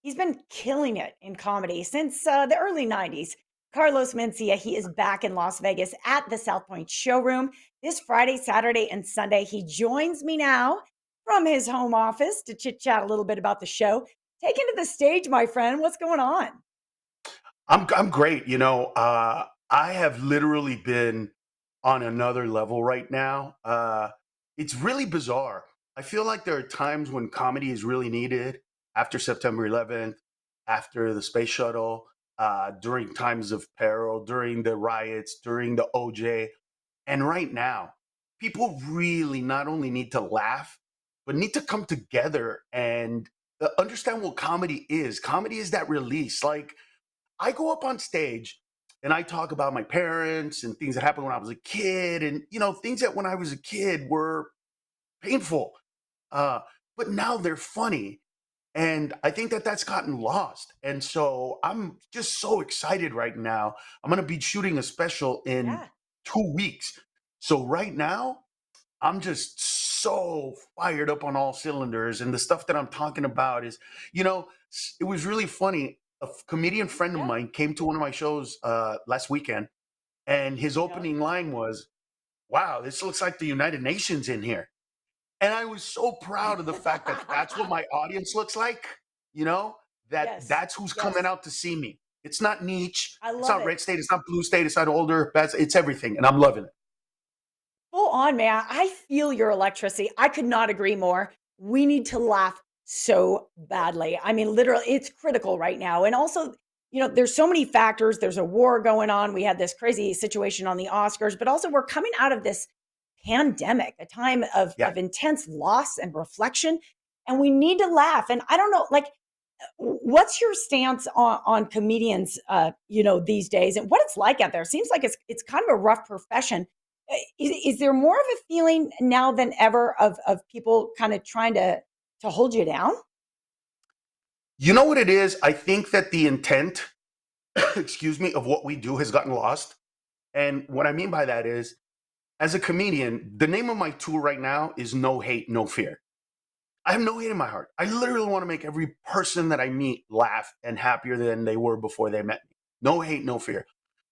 He's been killing it in comedy since the early 90s. Carlos Mencia, he is back in Las Vegas at the South Point Showroom this Friday, Saturday, and Sunday. He joins me now from his home office to chit chat a little bit about the show. Take it to the stage, my friend. What's going on? I'm great. I have literally been on another level right now. It's really bizarre. I feel like there are times when comedy is really needed after September 11th, after the space shuttle, during times of peril, during the riots, during the OJ. And right now, people really not only need to laugh, but need to come together and understand what comedy is. Comedy is that release. Like, I go up on stage and I talk about my parents and things that happened when I was a kid, and things that when I was a kid were painful, uh, but now they're funny, and I think that that's gotten lost. And so I'm just so excited right now. I'm going to be shooting a special in Yeah. 2 weeks. So right now I'm just so fired up on all cylinders. And the stuff that I'm talking about is, it was really funny. Comedian friend of Yeah. mine came to one of my shows last weekend, and his Yeah. opening line was, "Wow, this looks like the United Nations in here." And I was so proud of the fact that that's what my audience looks like, you know, that Yes. that's who's coming Yes. out to see me. It's not niche. I It's love not it. red state. It's not blue state. It's not older. It's everything. And I'm loving it. Full on, man. I feel your electricity. I could not agree more. We need to laugh so badly. I mean, literally, it's critical right now. And also, there's so many factors. There's a war going on. We had this crazy situation on the Oscars, but also we're coming out of this pandemic, a time Yeah. of intense loss and reflection. And we need to laugh. And I don't know, like, what's your stance on comedians, these days and what it's like out there? It seems like it's kind of a rough profession. Is there more of a feeling now than ever of people kind of trying to hold you down? You know what it is? I think that the intent, excuse me, of what we do has gotten lost. And what I mean by that is, as a comedian, the name of my tour right now is No Hate, No Fear. I have no hate in my heart. I literally want to make every person that I meet laugh and happier than they were before they met me. No hate, no fear.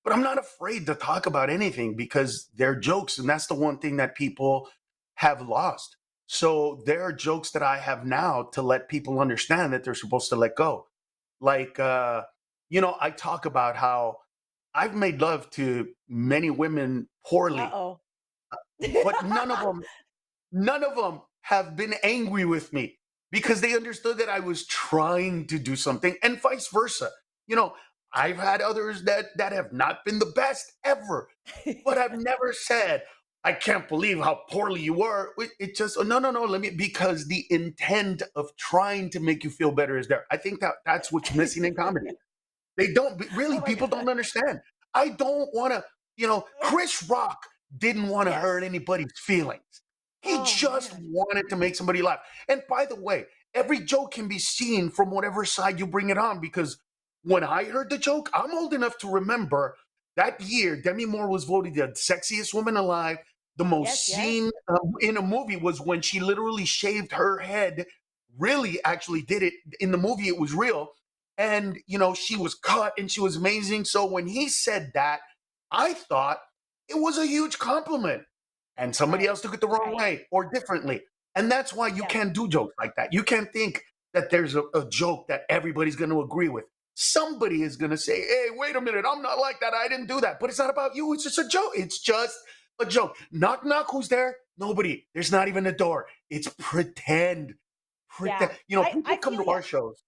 But I'm not afraid to talk about anything because they're jokes. And that's the one thing that people have lost. So there are jokes that I have now to let people understand that they're supposed to let go. Like, I talk about how I've made love to many women poorly, Uh-oh. but none of them have been angry with me because they understood that I was trying to do something, and vice versa. You know, I've had others that have not been the best ever, but I've never said, "I can't believe how poorly you were." It just, "Oh, no, no, no, let me," because the intent of trying to make you feel better is there. I think that that's what's missing in comedy. They don't really, Oh my people god. don't understand. I don't want to, Chris Rock didn't want to hurt Yes. anybody's feelings. He Oh just man. wanted to make somebody laugh. And by the way, every joke can be seen from whatever side you bring it on, because when I heard the joke, I'm old enough to remember that year Demi Moore was voted the sexiest woman alive. The most Yes, yes. seen in a movie was when she literally shaved her head. Really, actually did it in the movie. It was real, and she was cut and she was amazing. So when he said that, I thought it was a huge compliment, and somebody Right. else took it the wrong Right. way or differently. And that's why you Yes. can't do jokes like that. You can't think that there's a joke that everybody's going to agree with. Somebody is going to say, "Hey, wait a minute, I'm not like that, I didn't do that." But it's not about you. It's just a joke. It's just a joke. Knock knock, who's there? Nobody. There's not even a door. It's pretend. Yeah. I People come feel to you. our shows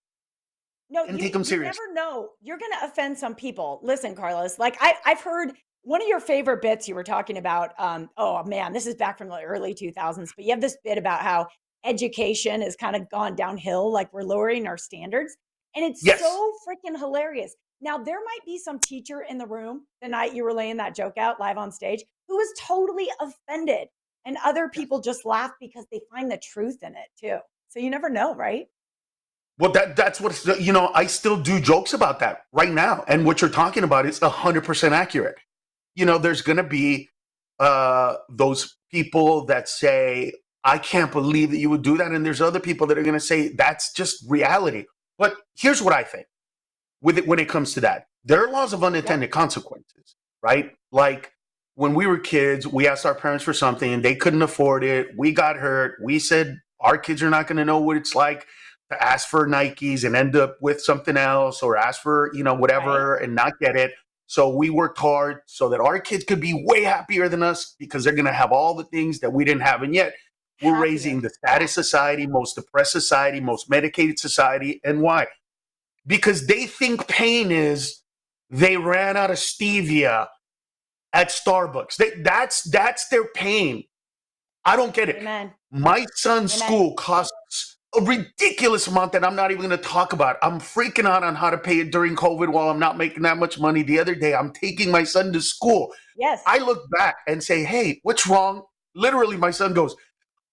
No, and you take them you serious. never know. You're gonna offend some people. Listen, Carlos, like I've heard one of your favorite bits you were talking about. Oh man, this is back from the early 2000s, but you have this bit about how education has kind of gone downhill, like we're lowering our standards. And it's Yes. so freaking hilarious. Now, there might be some teacher in the room the night you were laying that joke out live on stage who was totally offended. And other Yes. people just laugh because they find the truth in it too. So you never know, right? Well, that's what I still do jokes about that right now, and what you're talking about is 100% accurate. There's going to be those people that say, "I can't believe that you would do that," and there's other people that are going to say that's just reality. But here's what I think with it when it comes to that. There are laws of Yep. unintended consequences, right? Like when we were kids, we asked our parents for something and they couldn't afford it. We got hurt. We said our kids are not going to know what it's like to ask for Nikes and end up with something else, or ask for, Right. whatever and not get it. So we worked hard so that our kids could be way happier than us because they're going to have all the things that we didn't have. And yet we're raising Happier. the Yeah. saddest society, most depressed society, most medicated society. And why? Because they think pain is they ran out of stevia at Starbucks. That's their pain. I don't get it. Amen. My son's Amen. school costs a ridiculous amount that I'm not even going to talk about. I'm freaking out on how to pay it during COVID while I'm not making that much money. The other day, I'm taking my son to school. Yes. I look back and say, "Hey, what's wrong?" Literally, my son goes,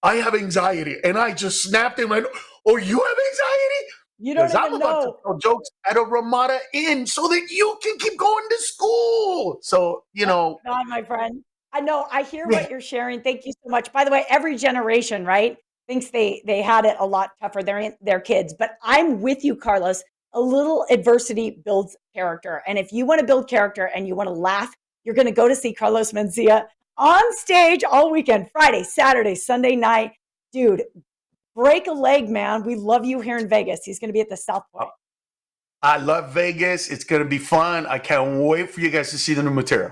"I have anxiety," and I just snapped him. Like, "Oh, you have anxiety?" You don't Because I'm even about to know. tell jokes at a Ramada Inn so that you can keep going to school. So, Oh, God, my friend. I know. I hear yeah, what you're sharing. Thank you so much. By the way, every generation, right, thinks they had it a lot tougher. Their kids, but I'm with you, Carlos. A little adversity builds character, and if you want to build character and you want to laugh, you're going to go to see Carlos Mencia on stage all weekend, Friday, Saturday, Sunday night, dude. Break a leg, man. We love you here in Vegas. He's going to be at the South Point. I love Vegas. It's going to be fun. I can't wait for you guys to see the new material.